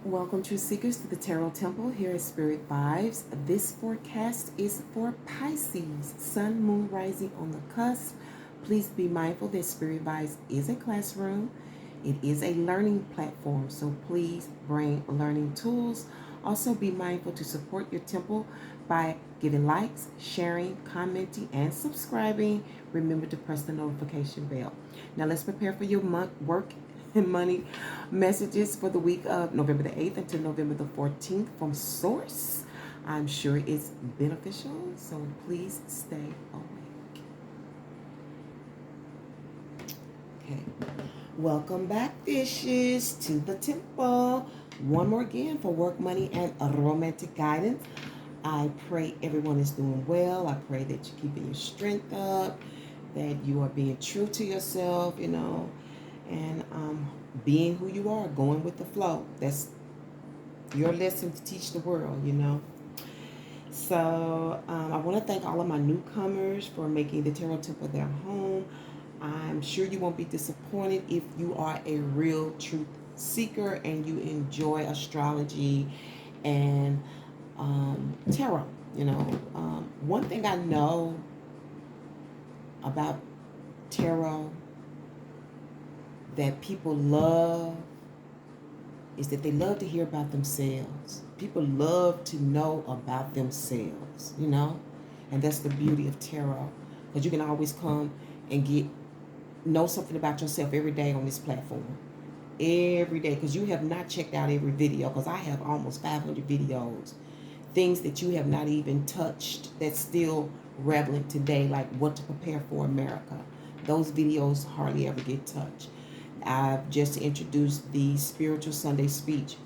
Welcome, true seekers, to the Tarot Temple here at Spirit Vibes. This forecast is for Pisces, Sun, Moon, rising on the cusp. Please be mindful that Spirit Vibes is a classroom. It is a learning platform, so please bring learning tools. Also, be mindful to support your temple by giving likes, sharing, commenting, and subscribing. Remember to press the notification bell. Now, let's prepare for your work and money messages for the week of November the 8th until November the 14th from Source. I'm sure it's beneficial, so please stay awake. Okay. Welcome back, fishes, to the temple. One more again for work, money, and a romantic guidance. I pray everyone is doing well. I pray that you're keeping your strength up, that you are being true to yourself, and being who you are, going with the flow. That's your lesson to teach the world. So I want to thank all of my newcomers for making the Tarot Temple their home. I'm sure you won't be disappointed if you are a real truth seeker and you enjoy astrology and tarot. One thing I know about tarot that people love is that they love to hear about themselves. People love to know about themselves, and that's the beauty of tarot, because you can always come and know something about yourself every day on this platform. Every day, because you have not checked out every video, because I have almost 500 videos, things that you have not even touched that's still relevant today, like what to prepare for America. Those videos hardly ever get touched. I've just introduced the Spiritual Sunday Speech.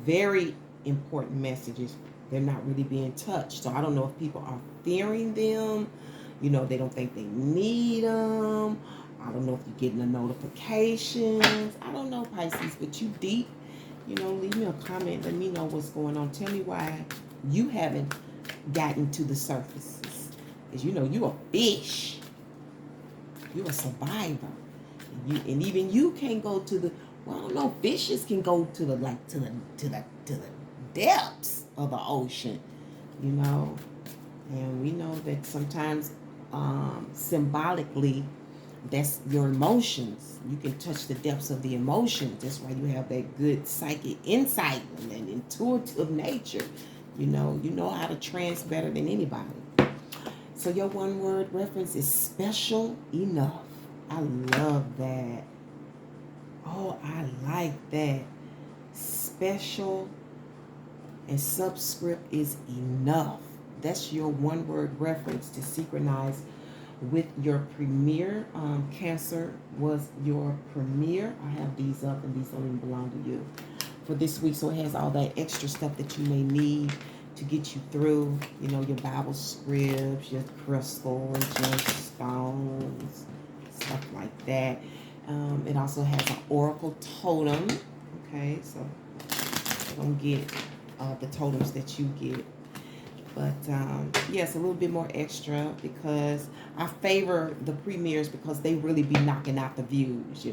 Very important messages. They're not really being touched. So I don't know if people are fearing them. They don't think they need them. I don't know if you're getting the notifications. I don't know, Pisces, but you deep. Leave me a comment. Let me know what's going on. Tell me why you haven't gotten to the surface. Because you a fish. You a survivor. And even you can't go to the, well, I don't know, fishes can go to the depths of the ocean, and we know that sometimes symbolically that's your emotions. You can touch the depths of the emotions. That's why you have that good psychic insight and intuitive nature. You know how to trance better than anybody. So your one word reference is special enough. I love that. Oh, I like that. Special and subscript is enough. That's your one word reference to synchronize with your premiere. Cancer was your premiere. I have these up, and these don't even belong to you for this week. So it has all that extra stuff that you may need to get you through. Your Bible scripts, your crystals, your stones, stuff like that. It also has an oracle totem. Okay, so you don't get the totems that you get. But yes, a little bit more extra, because I favor the premieres because they really be knocking out the views,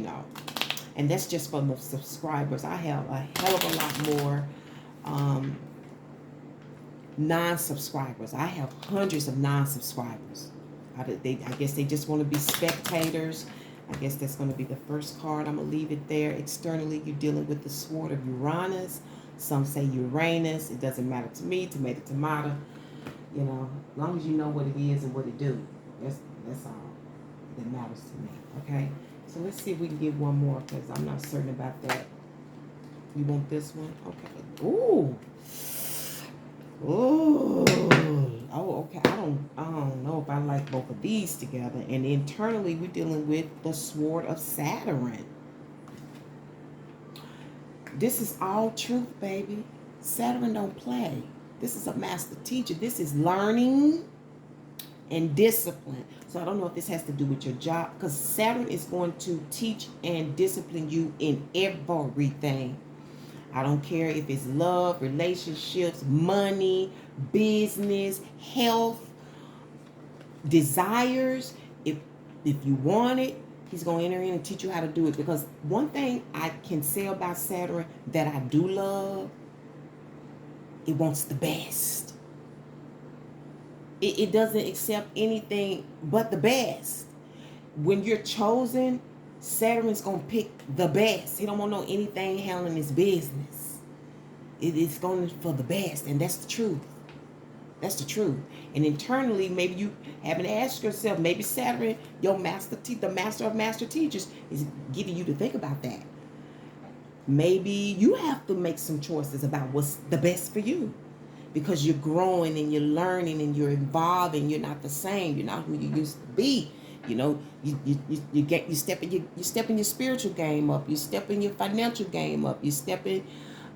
And that's just from the subscribers. I have a hell of a lot more non-subscribers. I have hundreds of non-subscribers. I guess they just want to be spectators. I guess that's going to be the first card. I'm going to leave it there. Externally, you're dealing with the sword of Uranus. Some say Uranus. It doesn't matter to me. Tomato, tomato. As long as you know what it is and what it do. That's all that matters to me. Okay? So let's see if we can get one more, because I'm not certain about that. You want this one? Okay. Ooh. Ooh. Oh, okay. I don't know if I like both of these together. And internally, we're dealing with the sword of Saturn. This is all truth, baby. Saturn don't play. This is a master teacher. This is learning and discipline. So I don't know if this has to do with your job, because Saturn is going to teach and discipline you in everything. I don't care if it's love, relationships, money, business, health, desires. If you want it, He's going to enter in and teach you how to do it. Because one thing I can say about Saturn that I do love, it wants the best. It doesn't accept anything but the best. When you're chosen, Saturn's going to pick the best. He don't want no anything handling his business. It's going for the best, and that's the truth. That's the truth. And internally, maybe you haven't asked yourself, maybe Saturn, your the master of master teachers, is getting you to think about that. Maybe you have to make some choices about what's the best for you, because you're growing and you're learning and you're evolving. You're not the same. You're not who you used to be. You know, you step in your spiritual game up. You step in your financial game up. You stepping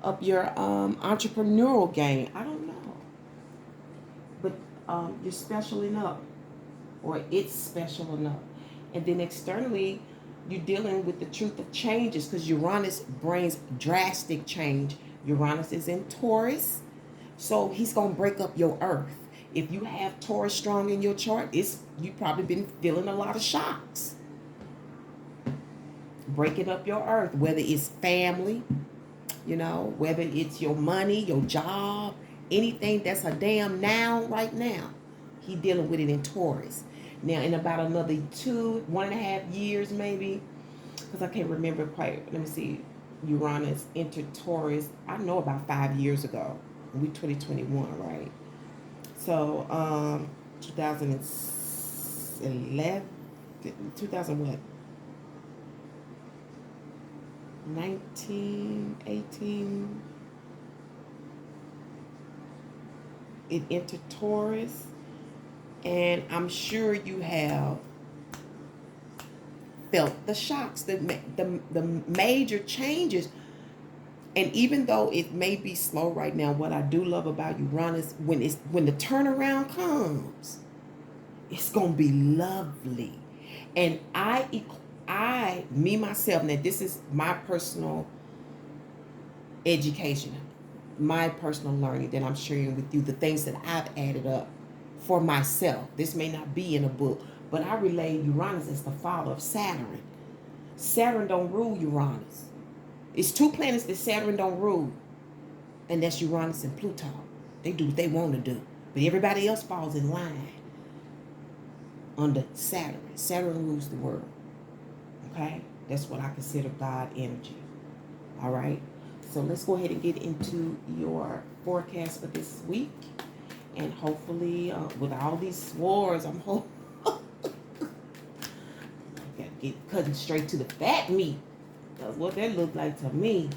up your entrepreneurial game. I don't know. But you're special enough, or it's special enough. And then externally, you're dealing with the truth of changes, because Uranus brings drastic change. Uranus is in Taurus, so he's going to break up your earth. If you have Taurus strong in your chart, you've probably been feeling a lot of shocks. Breaking up your earth, whether it's family, whether it's your money, your job, anything that's a damn noun right now, he dealing with it in Taurus. Now, in about another 1.5 years maybe, because I can't remember quite, let me see, Uranus entered Taurus, I know about 5 years ago. We 2021, right? So, 2011, 2000 what? 19, 18, it entered Taurus, and I'm sure you have felt the shocks, the major changes. And even though it may be slow right now, what I do love about Uranus, when the turnaround comes, it's gonna be lovely. And myself, now this is my personal education, my personal learning that I'm sharing with you, the things that I've added up for myself. This may not be in a book, but I relay Uranus as the father of Saturn. Saturn don't rule Uranus. It's two planets that Saturn don't rule, and that's Uranus and Pluto. They do what they want to do, but everybody else falls in line under Saturn. Saturn rules the world. Okay? That's what I consider God energy. All right? So let's go ahead and get into your forecast for this week. And hopefully, with all these wars, I'm hoping gotta get cutting straight to the fat meat. That's what that looked like to me.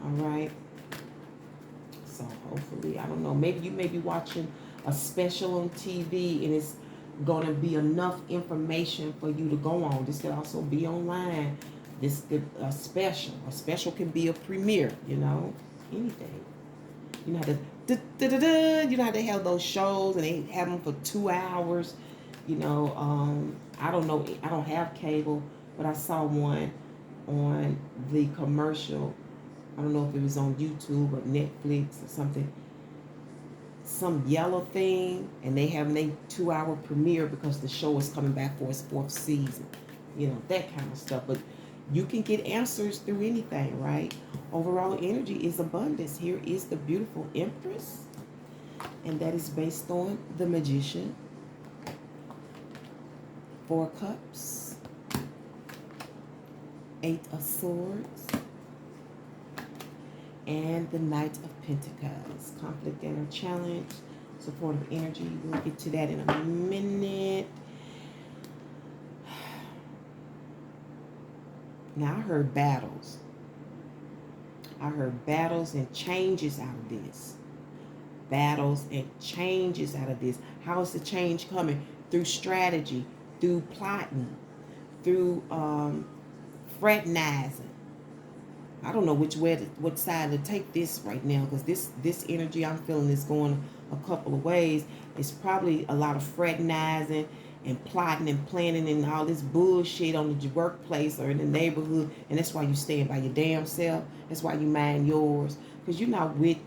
All right. So hopefully, I don't know. Maybe you may be watching a special on TV, and it's going to be enough information for you to go on. This could also be online. This could a special. A special can be a premiere. Anything. You know how to you know how they have those shows and they have them for 2 hours. I don't know. I don't have cable, but I saw one on the commercial. I don't know if it was on YouTube or Netflix or something. Some yellow thing, and they have a 2-hour premiere because the show is coming back for its 4th season. That kind of stuff. But you can get answers through anything, right? Overall energy is abundance. Here is the beautiful Empress, and that is based on the Magician, 4 Cups, 8 of Swords, and the Knight of Pentacles. Conflict and a challenge, supportive energy. We'll get to that in a minute. Now, I heard battles. I heard battles and changes out of this. Battles and changes out of this. How is the change coming? Through strategy, through plotting, through fraternizing. I don't know what side to take this right now, because this energy I'm feeling is going a couple of ways. It's probably a lot of fraternizing and plotting and planning and all this bullshit on the workplace or in the neighborhood, and that's why you stand by your damn self. That's why you mind yours, because you're not with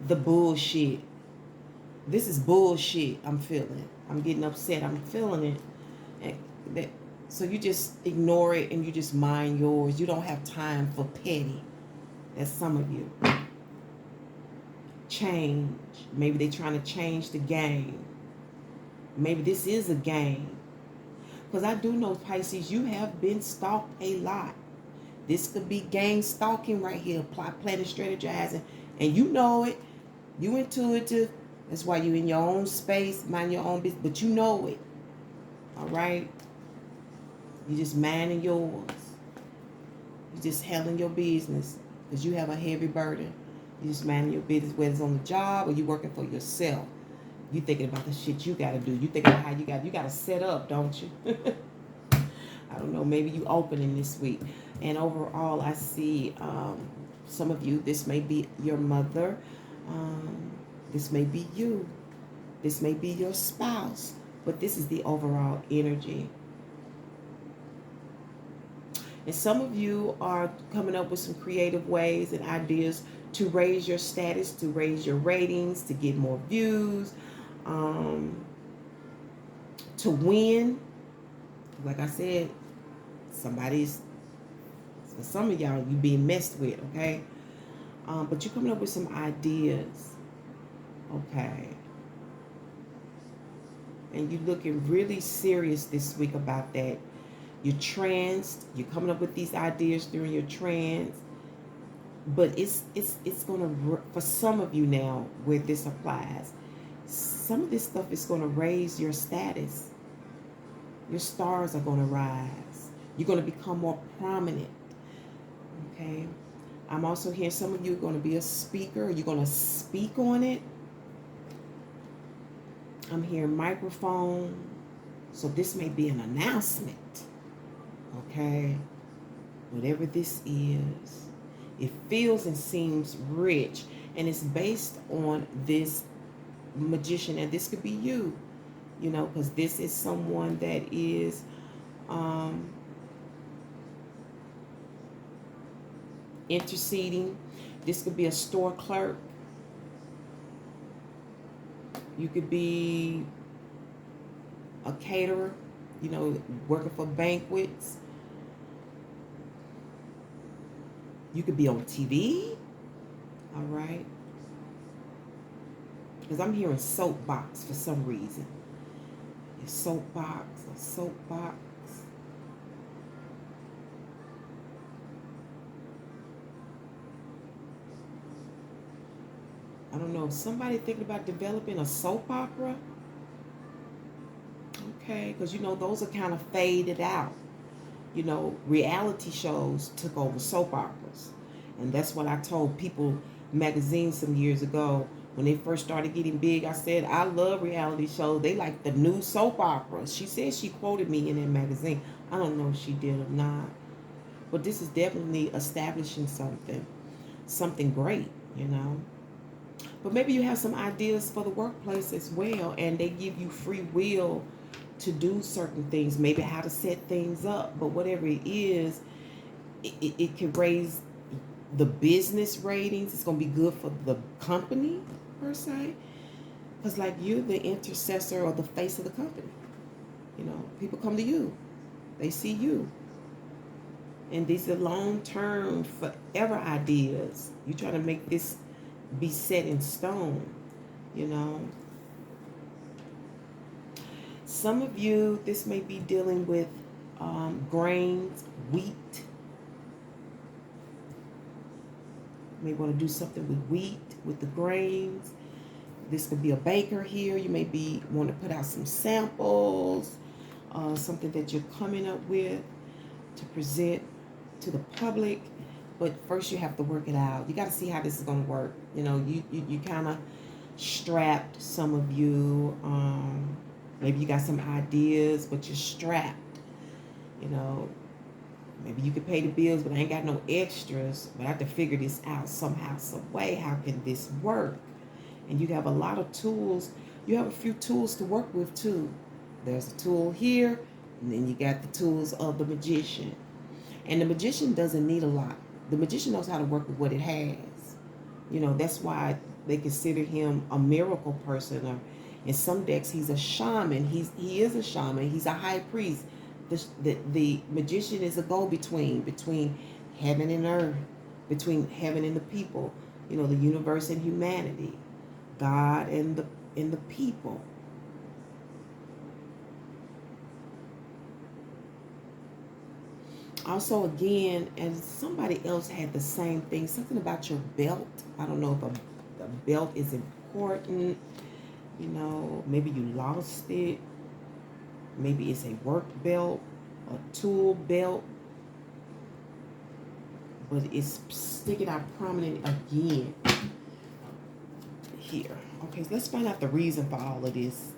the bullshit. This is bullshit. I'm feeling. I'm getting upset. I'm feeling it. And So you just ignore it and you just mind yours. You don't have time for petty. That's some of you. Change. Maybe they're trying to change the game. Maybe this is a game. Because I do know, Pisces, you have been stalked a lot. This could be gang stalking right here. Plot, planning, strategizing. And you know it. You intuitive. That's why you in your own space, mind your own business. But you know it. All right? You just minding yours. You just handling your business. Because you have a heavy burden. You just minding your business, whether it's on the job or you working for yourself. You thinking about the shit you got to do. You thinking about how you got to set up, don't you? I don't know. Maybe you opening this week. And overall, I see some of you, this may be your mother. This may be you. This may be your spouse. But this is the overall energy. And some of you are coming up with some creative ways and ideas to raise your status, to raise your ratings, to get more views, to win. Like I said, for some of y'all, you being messed with, okay? But you're coming up with some ideas, okay? And you're looking really serious this week about that. You're tranced. You're coming up with these ideas during your trance. But it's going to, for some of you now, where this applies, some of this stuff is going to raise your status. Your stars are going to rise. You're going to become more prominent. Okay? I'm also hearing some of you are going to be a speaker. You're going to speak on it. I'm hearing microphone. So this may be an announcement. Okay? Whatever this is. It feels and seems rich. And it's based on this magician. And this could be you. You know, because this is someone that is interceding. This could be a store clerk. You could be a caterer, you know, working for banquets. You could be on TV. All right. Because I'm hearing soapbox for some reason. A soapbox. I don't know. Somebody thinking about developing a soap opera? Okay, because you know those are kind of faded out. You know, reality shows took over soap operas. And that's what I told People magazine some years ago. When they first started getting big, I said, I love reality shows. They like the new soap operas. She said she quoted me in that magazine. I don't know if she did or not. But this is definitely establishing something great, you know. But maybe you have some ideas for the workplace as well, and they give you free will to do certain things, maybe how to set things up. But whatever it is, it can raise the business ratings. It's going to be good for the company, per se. Because, like, you're the intercessor or the face of the company. You know, people come to you. They see you. And these are long-term, forever ideas. You're trying to make this be set in stone, you know. Some of you, this may be dealing with grains, wheat. You may want to do something with wheat, with the grains. This could be a baker here. You may be want to put out some samples, something that you're coming up with to present to the public. But first you have to work it out. You got to see how this is going to work. You know, you kind of strapped, some of you. Maybe you got some ideas, but you're strapped. You know, maybe you could pay the bills, but I ain't got no extras. But I have to figure this out somehow, some way. How can this work? And you have a lot of tools. You have a few tools to work with, too. There's a tool here, and then you got the tools of the magician. And the magician doesn't need a lot. The magician knows how to work with what it has. You know, that's why they consider him a miracle person. Or in some decks, he's a shaman. He is a shaman. He's a high priest. The magician is a go-between between heaven and earth, between heaven and the people, you know, the universe and humanity, God and the people. Also, again, and somebody else had the same thing, something about your belt. I don't know if a belt is important. You know, maybe you lost it. Maybe it's a work belt, a tool belt, but it's sticking out prominent again here. Okay, so let's find out the reason for all of this.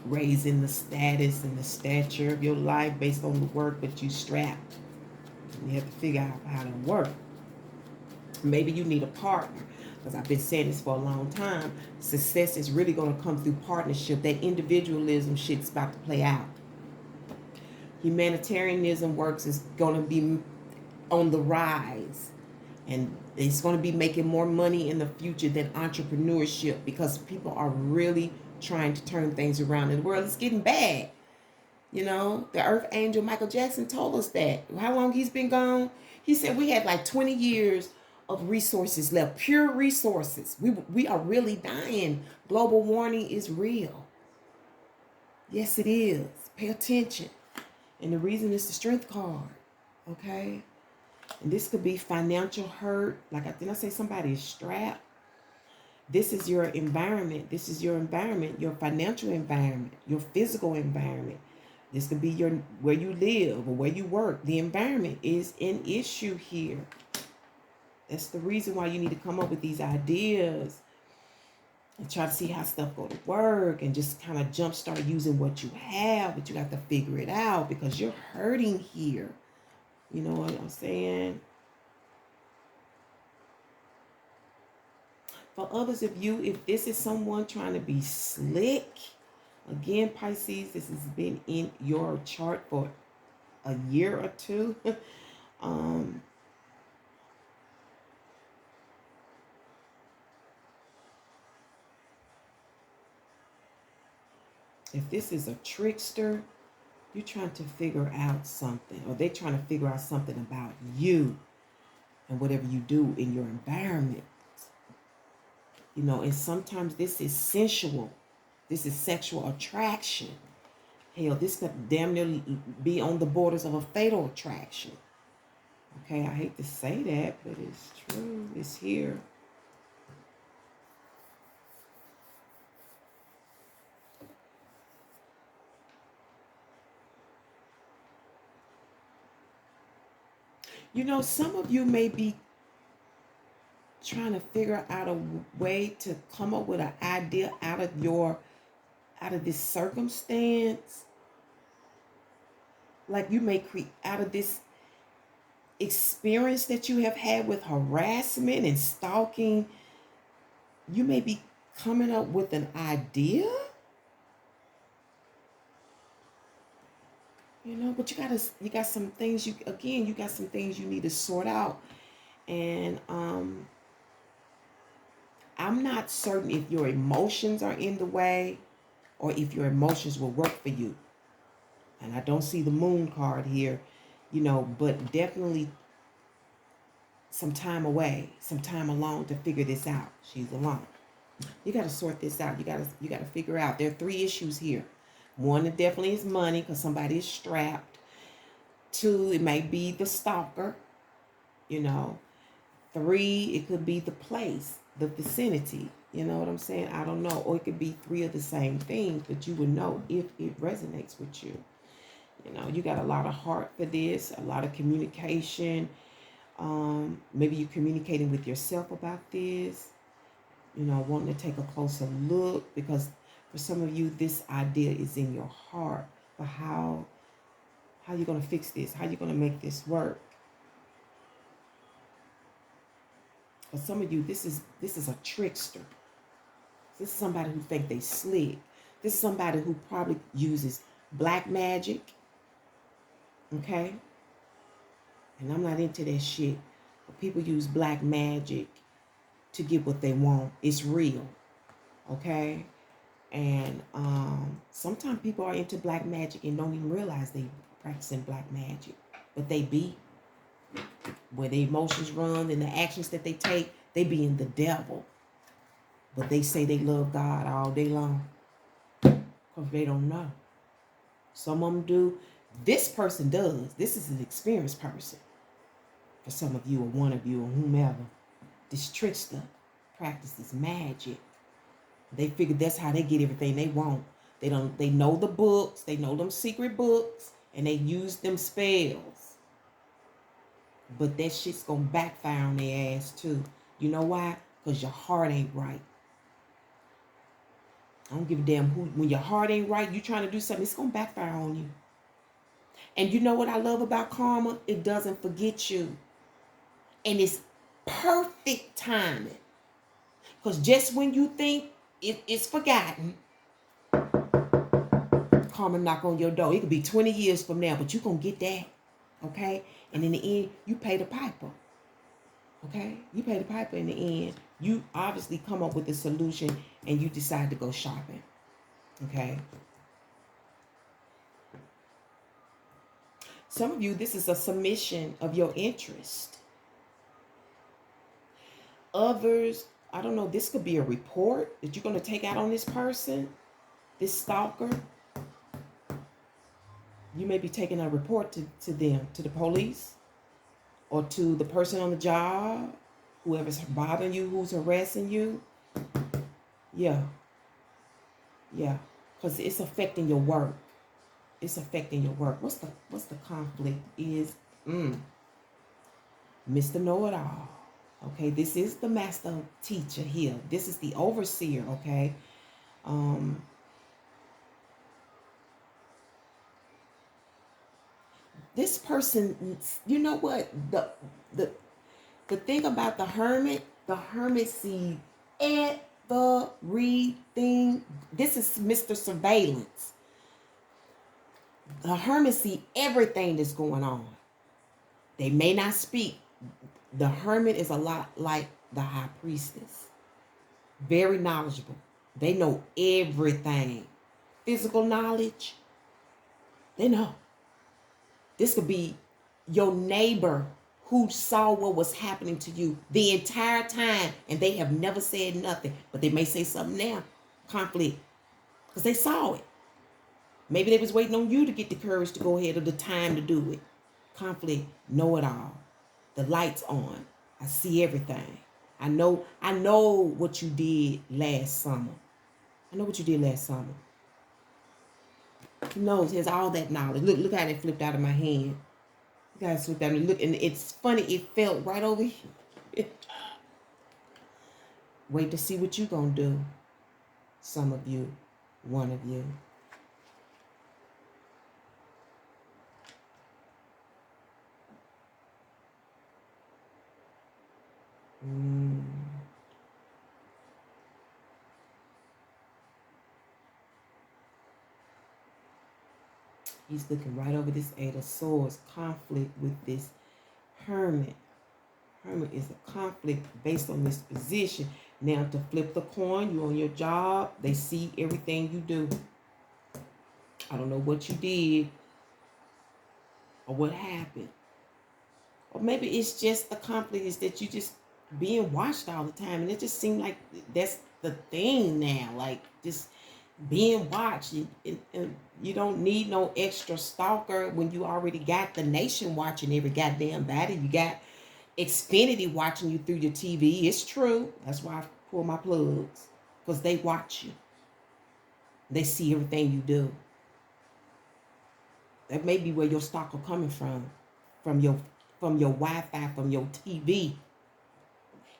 Raising the status and the stature of your life based on the work that you strapped. You have to figure out how to work. Maybe you need a partner, because I've been saying this for a long time. Success is really going to come through partnership. That individualism shit's about to play out. Humanitarianism works is going to be on the rise, and it's going to be making more money in the future than entrepreneurship, because people are really trying to turn things around in the world. It's getting bad. You know, the Earth Angel Michael Jackson told us that. How long he's been gone? He said we had like 20 years of resources left, pure resources. We are really dying. Global warming is real. Yes, it is. Pay attention. And the reason is the strength card. Okay? And this could be financial hurt. Like, didn't I say somebody is strapped? This is your environment. This is your environment, your financial environment, your physical environment. This could be your where you live or where you work. The environment is an issue here. That's the reason why you need to come up with these ideas and try to see how stuff go to work, and just kind of jumpstart using what you have, but you have to figure it out because you're hurting here. You know what I'm saying? For others of you, if this is someone trying to be slick, again, Pisces, this has been in your chart for a year or two. If this is a trickster, you're trying to figure out something, or they're trying to figure out something about you and whatever you do in your environment. You know, and sometimes this is sensual. This is sexual attraction. Hell, this could damn near be on the borders of a fatal attraction. Okay, I hate to say that, but it's true. It's here. You know, some of you may be trying to figure out a way to come up with an idea out of this circumstance. Like you may create out of this experience that you have had with harassment and stalking. You may be coming up with an idea. You know, but you got some things you got some things you need to sort out. And I'm not certain if your emotions are in the way or if your emotions will work for you. And I don't see the moon card here, you know, but definitely some time away, some time alone to figure this out. She's alone. You got to sort this out. You got to figure out. There are 3 issues here. One, it definitely is money because somebody is strapped. 2, it may be the stalker, you know. 3, it could be the place, the vicinity. You know what I'm saying? I don't know. Or it could be 3 of the same things, but you would know if it resonates with you. You know, you got a lot of heart for this, a lot of communication. Maybe you're communicating with yourself about this. You know, wanting to take a closer look, because for some of you, this idea is in your heart. But how you going to fix this? How you going to make this work? For some of you, this is a trickster. This is somebody who think they slick. This is somebody who probably uses black magic. Okay? And I'm not into that shit. But people use black magic to get what they want. It's real. Okay? And sometimes people are into black magic and don't even realize they practicing black magic. But they be, where the emotions run and the actions that they take, they be in the devil. But they say they love God all day long. Because they don't know. Some of them do. This person does. This is an experienced person. For some of you or one of you or whomever. This trickster practices magic. They figure that's how they get everything they want. They know the books, they know them secret books, and they use them spells. But that shit's gonna backfire on their ass too. You know why? Because your heart ain't right. I don't give a damn who. When your heart ain't right, you trying to do something, it's gonna backfire on you. And you know what I love about karma? It doesn't forget you. And it's perfect timing. Because just when you think it's forgotten, karma knock on your door. It could be 20 years from now, but you're going to get that. Okay? And in the end, you pay the piper. Okay? You pay the piper in the end. You obviously come up with a solution and you decide to go shopping. Okay? Some of you, this is a submission of your interest. Others, I don't know, this could be a report that you're going to take out on this person, this stalker. You may be taking a report to them, to the police, or to the person on the job, whoever's bothering you, who's harassing you. Yeah. Because it's affecting your work. It's affecting your work. What's the conflict is Mr. Know-it-all. Okay, this is the master teacher here. This is the overseer, okay? This person, you know what? The thing about the hermit sees everything. This is Mr. Surveillance. The hermit sees everything that's going on. They may not speak. The hermit is a lot like the high priestess. Very knowledgeable. They know everything. Physical knowledge. They know. This could be your neighbor who saw what was happening to you the entire time and they have never said nothing, but they may say something now. Conflict. Because they saw it. Maybe they was waiting on you to get the courage to go ahead or the time to do it. Conflict. Know it all. The light's on. I see everything. I know what you did last summer. I know what you did last summer. He knows. He has all that knowledge. Look how it flipped out of my hand. You guys look at me. Look, and it's funny. It felt right over here. Wait to see what you gonna do. Some of you, one of you. He's looking right over this Eight of Swords. Conflict with this Hermit. Hermit is a conflict based on this position. Now to flip the coin, you're on your job. They see everything you do. I don't know what you did or what happened. Or maybe it's just the conflict is that you just being watched all the time. And it just seemed like that's the thing now. Like just being watched. And you don't need no extra stalker when you already got the nation watching every goddamn body. You got Xfinity watching you through your TV. It's true. That's why I pull my plugs. Because they watch you. They see everything you do. That may be where your stalker coming from. From your Wi-Fi, from your TV.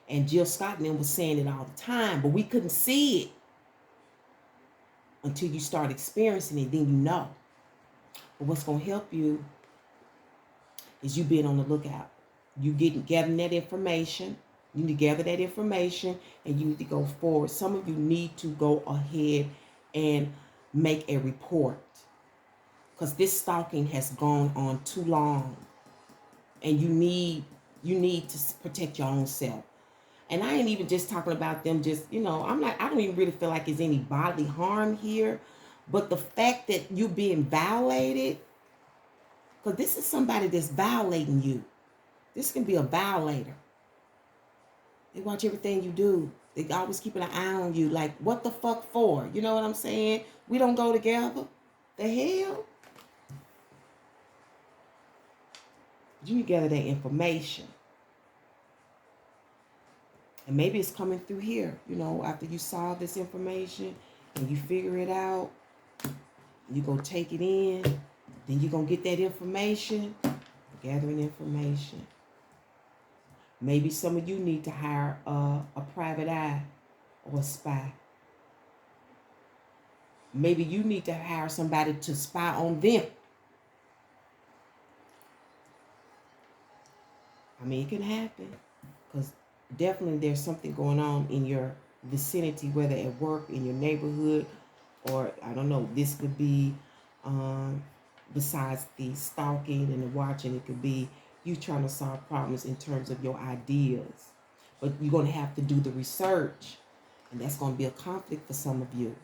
And Jill Scott and them was saying it all the time. But we couldn't see it. Until you start experiencing it, then you know. But what's going to help you is you being on the lookout. You gathering that information. You need to gather that information and you need to go forward. Some of you need to go ahead and make a report. Because this stalking has gone on too long. And you need to protect your own self. And I ain't even just talking about them just, I don't even really feel like there's any bodily harm here. But the fact that you being violated, because this is somebody that's violating you. This can be a violator. They watch everything you do. They always keeping an eye on you. Like, what the fuck for? You know what I'm saying? We don't go together. The hell? You gather that information. And maybe it's coming through here, after you solve this information and you figure it out, you go take it in, then you're going to get that information, gathering information. Maybe some of you need to hire a private eye or a spy. Maybe you need to hire somebody to spy on them. I mean, it can happen, because definitely there's something going on in your vicinity, whether at work, in your neighborhood, or I don't know, this could be besides the stalking and the watching, it could be you trying to solve problems in terms of your ideas. But you're going to have to do the research, and that's going to be a conflict for some of you.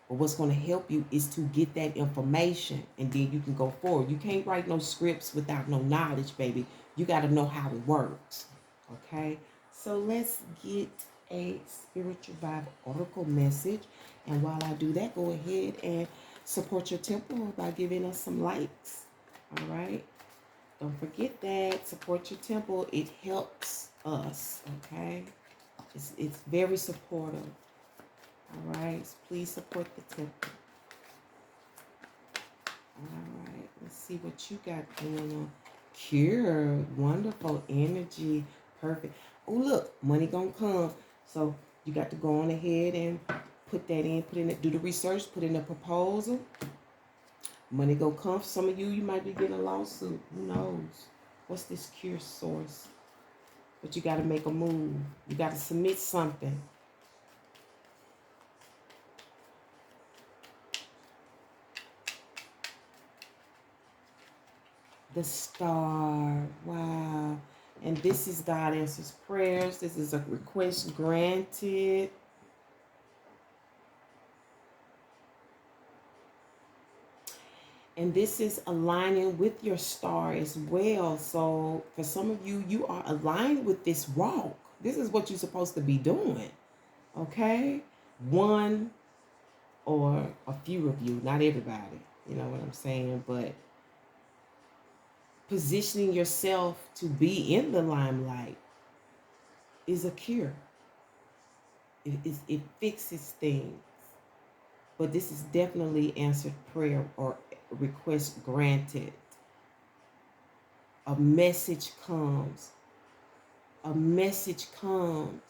But what's going to help you is to get that information, and then you can go forward. You can't write no scripts without no knowledge, baby. You got to know how it works. Okay? So let's get a spiritual vibe oracle message. And while I do that, go ahead and support your temple by giving us some likes. All right? Don't forget that. Support your temple. It helps us. Okay? It's very supportive. All right, please support the temple. All right, let's see what you got going on. Cure, wonderful energy, perfect. Oh, look, money gonna come. So you got to go on ahead and put that in, do the research, put in a proposal. Money gonna come. Some of you might be getting a lawsuit. Who knows? What's this cure source? But you got to make a move. You got to submit something. The star. Wow. And this is God answers prayers. This is a request granted. And this is aligning with your star as well. So for some of you, you are aligned with this walk. This is what you're supposed to be doing. Okay? One or a few of you, not everybody. You know what I'm saying? But positioning yourself to be in the limelight is a cure. It fixes things. But this is definitely answered prayer or request granted. A message comes. A message comes.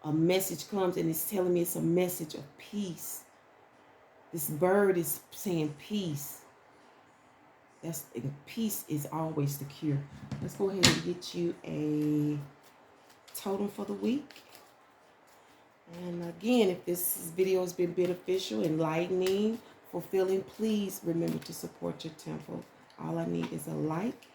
A message comes, and it's telling me it's a message of peace. This bird is saying peace. Peace is always the cure. Let's go ahead and get you a totem for the week. And again, if this video has been beneficial, enlightening, fulfilling, please remember to support your temple. All I need is a like.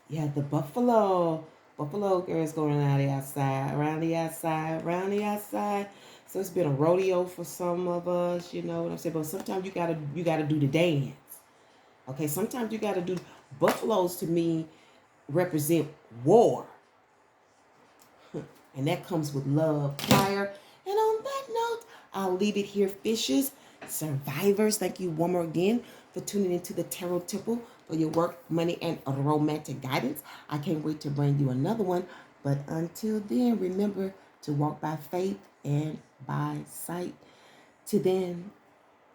Yeah, the buffalo. Buffalo girls going around the outside, around the outside, around the outside. So it's been a rodeo for some of us, you know what I'm saying? But sometimes you gotta do the dance. Okay, sometimes you gotta do. Buffaloes to me represent war. And that comes with love, fire. And on that note, I'll leave it here, fishes, survivors. Thank you one more again for tuning into the Tarot Temple for your work, money, and romantic guidance. I can't wait to bring you another one. But until then, remember to walk by faith and by sight. Till then,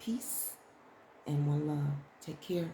peace and one love. Take care.